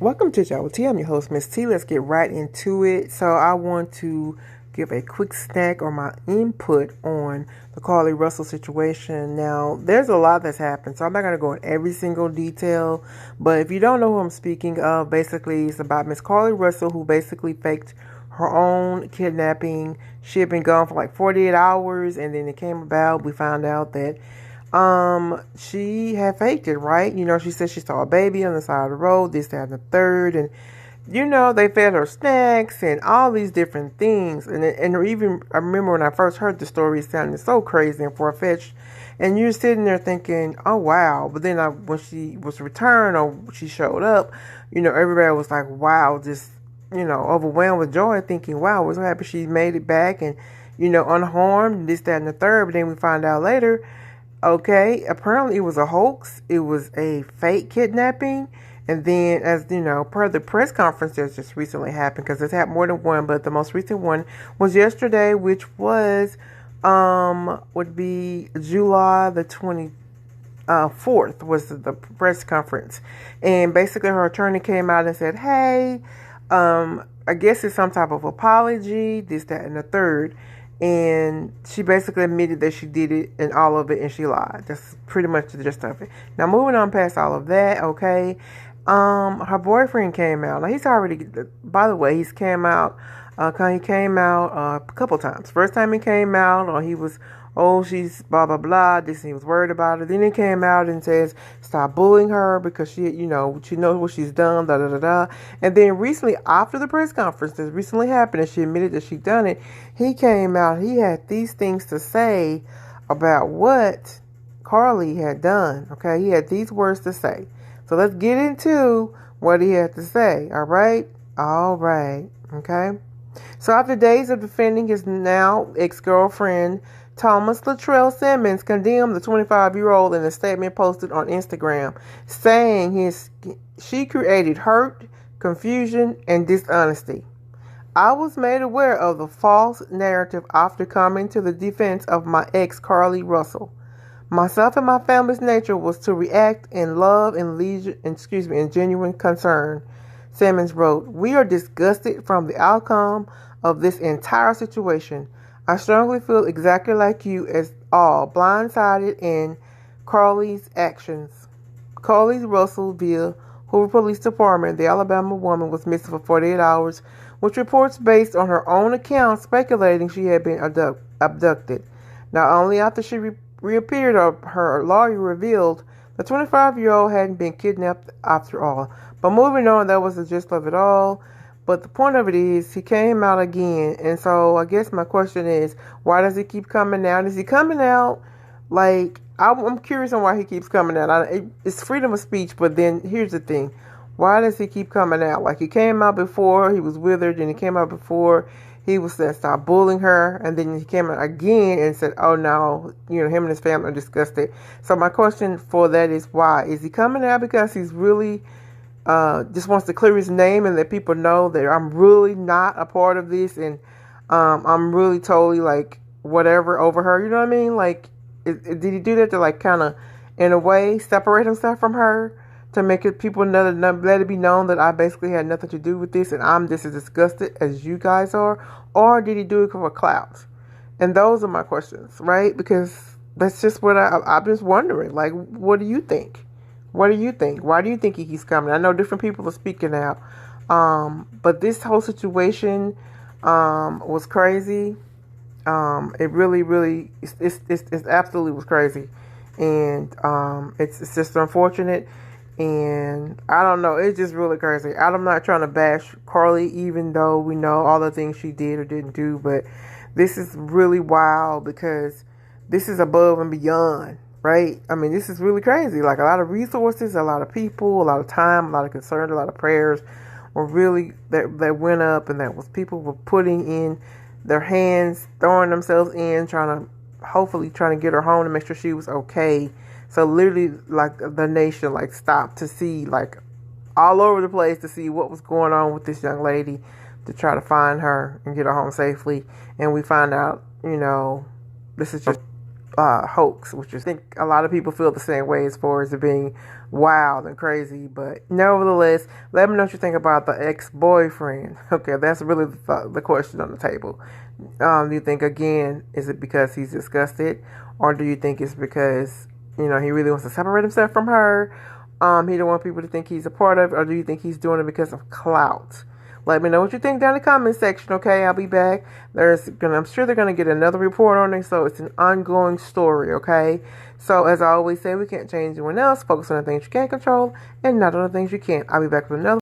Welcome to Joe T. I'm your host, Miss T. Let's get right into it. So I want to give a quick snack or my input on the Carlee Russell situation. Now, there's a lot that's happened, so I'm not going to go in every single detail. But if you don't know who I'm speaking of, basically it's about Miss Carlee Russell, who basically faked her own kidnapping. She had been gone for like 48 hours, and then it came about. We found out that she had faked it, right? You know, she said she saw a baby on the side of the road, this, that, and the third, and you know, they fed her snacks and all these different things. And even, I remember when I first heard the story, it sounded so crazy and far-fetched. And you're sitting there thinking, oh, wow. But then when she was returned or she showed up, you know, everybody was like, wow, just, you know, overwhelmed with joy, thinking, wow, we're so happy she made it back and, you know, unharmed, this, that, and the third. But then we find out later, okay, apparently it was a hoax. It was a fake kidnapping. And then, as you know, per the press conference that just recently happened, because it's had more than one, but the most recent one was yesterday, which was, would be July the 24th was the press conference. And basically her attorney came out and said, hey, I guess it's some type of apology, this, that, and the third. And she basically admitted that she did it and all of it, and she lied. That's pretty much the gist of it. Now, moving on past all of that, okay. Her boyfriend came out. Now he's already, by the way, he came out a couple times. First time he came out, he was, oh, she's blah, blah, blah, this, and he was worried about it. Then he came out and says, stop bullying her because she knows what she's done, da, da, da, da. And then recently, after the press conference that recently happened, and she admitted that she'd done it, he came out, he had these things to say about what Carlee had done, okay? He had these words to say. So let's get into what he had to say, all right? All right, okay? So after days of defending his now ex-girlfriend, Thomas Latrell Simmons condemned the 25-year-old in a statement posted on Instagram, saying she created hurt, confusion, and dishonesty. I was made aware of the false narrative after coming to the defense of my ex, Carlee Russell. Myself and my family's nature was to react in love and and genuine concern. Simmons wrote, we are disgusted from the outcome of this entire situation. I strongly feel exactly like you as all blindsided in Carlee's actions. Carlee Russell via Hoover Police Department, the Alabama woman, was missing for 48 hours, which reports based on her own account speculating she had been abducted. Not only after she reappeared, her lawyer revealed the 25-year-old hadn't been kidnapped after all. But moving on, that was the gist of it all. But the point of it is, he came out again. And so I guess my question is, why does he keep coming out? Is he coming out like, I'm curious on why he keeps coming out. It's freedom of speech, but then here's the thing. Why does he keep coming out? Like, he came out before, he was with her, then he came out before, he was said, stop bullying her, and then he came out again and said, oh no, him and his family are disgusted. So my question for that is, why? Is he coming out because he's really just wants to clear his name and let people know that I'm really not a part of this, and I'm really totally like whatever over her, you know what I mean? Like, did he do that to like kind of, in a way, separate himself from her, to make it people know, let it be known that I basically had nothing to do with this and I'm just as disgusted as you guys are? Or did he do it for clout? And those are my questions, right? Because that's just what I'm just wondering. Like, what do you think? What do you think? Why do you think he keeps coming? I know different people are speaking out. But this whole situation was crazy. It really, it's absolutely was crazy. And it's just unfortunate. And I don't know, it's just really crazy. I'm not trying to bash Carlee, even though we know all the things she did or didn't do. But this is really wild because this is above and beyond. Right? I mean, this is really crazy. Like, a lot of resources, a lot of people, a lot of time, a lot of concern, a lot of prayers were really, that went up, and that was people were putting in their hands, throwing themselves in, hopefully trying to get her home to make sure she was okay. So literally, like, the nation, like, stopped to see, like, all over the place to see what was going on with this young lady, to try to find her and get her home safely. And we find out, this is just hoax, which is, I think a lot of people feel the same way as far as it being wild and crazy. But nevertheless, let me know what you think about the ex-boyfriend. Okay, that's really the question on the table. Do you think, again, is it because he's disgusted, or do you think it's because he really wants to separate himself from her? He don't want people to think he's a part of it, or do you think he's doing it because of clout? Let me know what you think down in the comment section, okay? I'll be back. I'm sure they're gonna get another report on it, so it's an ongoing story, okay? So as I always say, we can't change anyone else. Focus on the things you can control and not on the things you can't. I'll be back with another